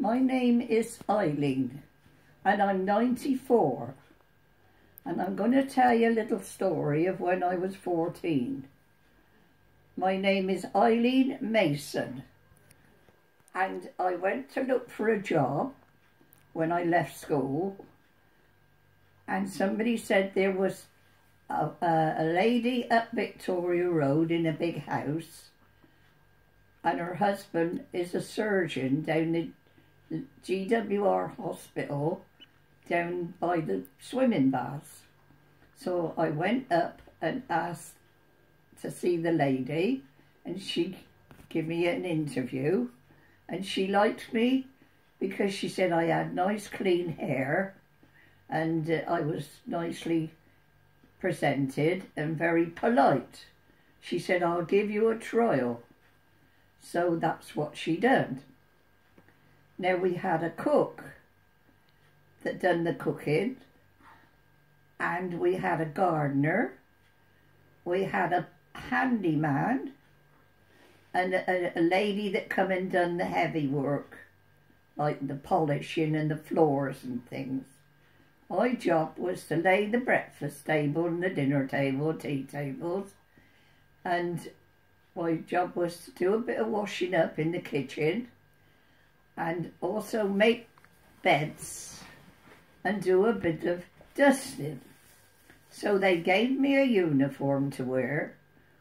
My name is Eileen and I'm 94 and I'm going to tell you a little story of when I was 14. My name is Eileen Mason and I went to look for a job when I left school, and somebody said there was a lady up Victoria Road in a big house and her husband is a surgeon down the GWR hospital down by the swimming baths. So I went up and asked to see the lady and she gave me an interview and she liked me because she said I had nice clean hair and I was nicely presented and very polite. She said, I'll give you a trial. So that's what she done. Now we had a cook that done the cooking and we had a gardener, we had a handyman and a lady that come and done the heavy work, like the polishing and the floors and things. My job was to lay the breakfast table and the dinner table, tea tables, and my job was to do a bit of washing up in the kitchen and also make beds and do a bit of dusting. So they gave me a uniform to wear,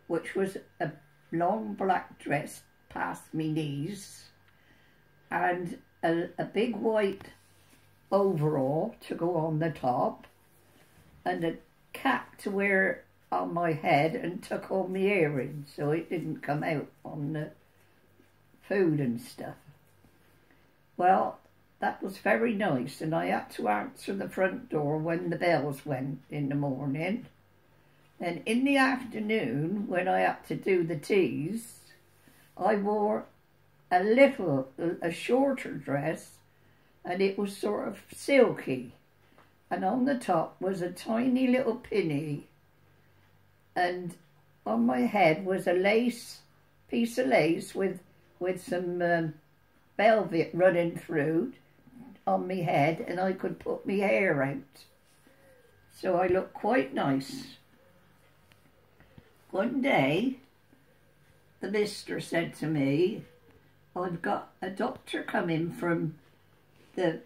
which was a long black dress past me knees and a big white overall to go on the top and a cap to wear on my head and tuck all my earrings so it didn't come out on the food and stuff. Well, that was very nice and I had to answer the front door when the bells went in the morning. Then in the afternoon when I had to do the teas, I wore a shorter dress and it was sort of silky and on the top was a tiny little pinny and on my head was a piece of lace with some velvet running through on my head and I could put my hair out. So I looked quite nice. One day the mister said to me, I've got a doctor coming from the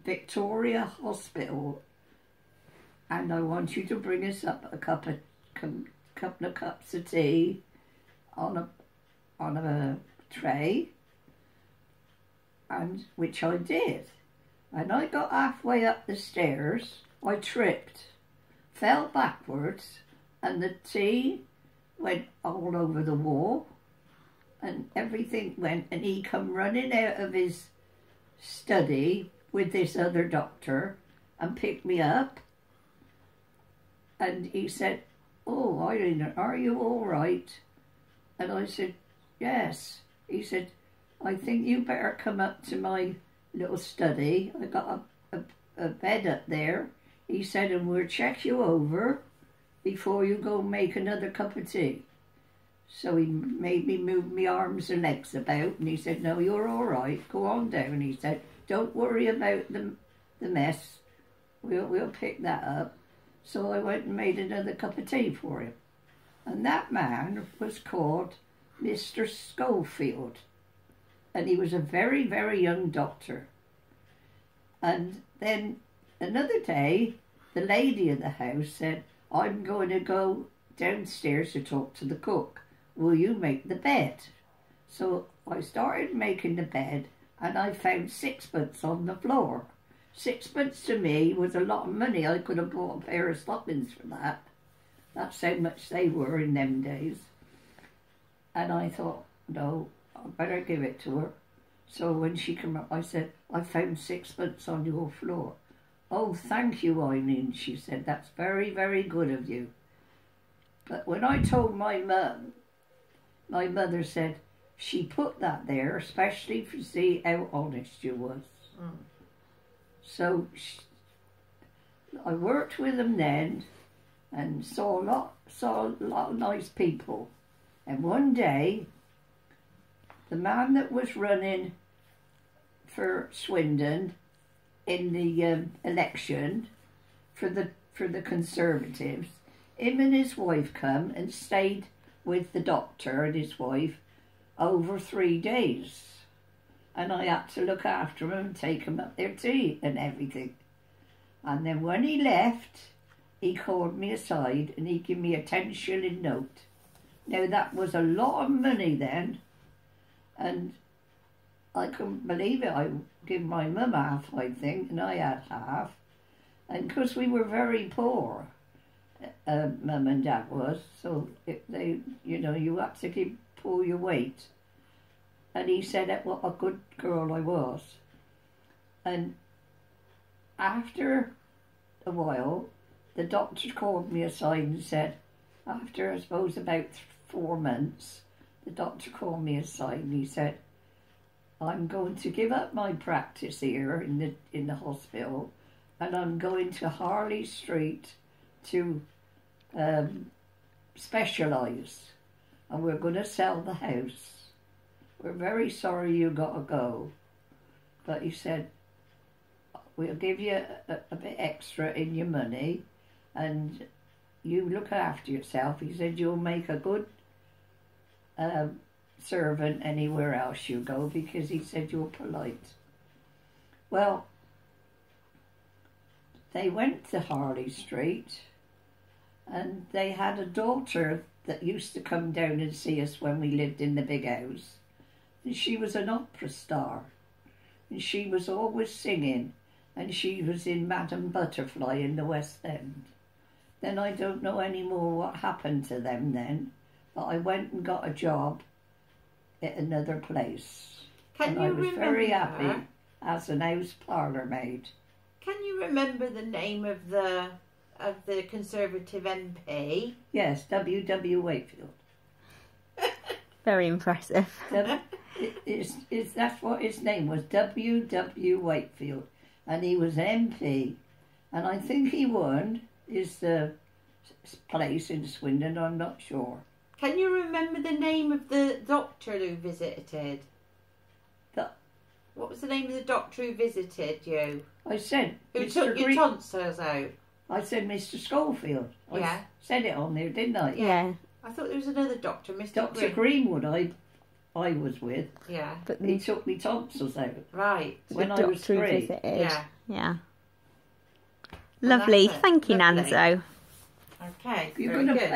Victoria Hospital and I want you to bring us up a couple of cups of tea on a tray, and which I did. And I got halfway up the stairs, I tripped, fell backwards, and the tea went all over the wall, and everything went, and he come running out of his study with this other doctor and picked me up. And he said, oh, Eileen, are you all right? And I said, yes. He said, I think you better come up to my little study. I got a bed up there. He said, and we'll check you over before you go make another cup of tea. So he made me move my arms and legs about, and he said, no, you're all right, go on down. He said, don't worry about the mess, we'll pick that up. So I went and made another cup of tea for him. And that man was called Mr. Schofield, and he was a very, very young doctor. And then another day, the lady of the house said, I'm going to go downstairs to talk to the cook. Will you make the bed? So I started making the bed and I found sixpence on the floor. Sixpence to me was a lot of money. I could have bought a pair of stockings for that. That's how much they were in them days. And I thought, no, I better give it to her. So when she came up, I said, I found sixpence on your floor. Oh, thank you, Eileen, she said. That's very, very good of you. But when I told my mum, my mother said, she put that there, especially to see how honest you was. Mm. So I worked with them then and saw a lot of nice people. And one day, the man that was running for Swindon in the election for the Conservatives. Him and his wife come and stayed with the doctor and his wife over 3 days. And I had to look after them and take them up their tea and everything. And then when he left, he called me aside and he gave me a 10-shilling note. Now that was a lot of money then, and I couldn't believe it. I gave my mum half, I think, and I had half. And because we were very poor, Mum and Dad was, so you had to pull your weight. And he said that what a good girl I was. And after a while, the doctor called me aside and said, after I suppose about 4 months, the doctor called me aside and he said, I'm going to give up my practice here in the hospital, and I'm going to Harley Street to specialise, and we're going to sell the house. We're very sorry you got to go, but he said, we'll give you a bit extra in your money, and you look after yourself. He said, you'll make a good servant anywhere else you go, because he said you're polite. Well, they went to Harley Street, and they had a daughter that used to come down and see us when we lived in the big house. And she was an opera star, and she was always singing, and she was in Madame Butterfly in the West End. Then I don't know any more what happened to them then, but I went and got a job at another place. And I was very happy as an house parlourmaid. Can you remember the name of the Conservative MP? Yes, W. Wakefield. Very impressive. That's what his name was, W. Wakefield. And he was MP. And I think he won his place in Swindon, I'm not sure. Can you remember the name of the doctor who visited? What was the name of the doctor who visited you? I said Who took your tonsils out? I said Mr. Schofield. I said it on there, didn't I? Yeah. I thought there was another doctor, Mr. Dr. Greenwood I was with. Yeah. But he took me tonsils out. Right. When I was 3. Visited. Yeah. Lovely. Thank you, Nanzo. Okay. You're going to play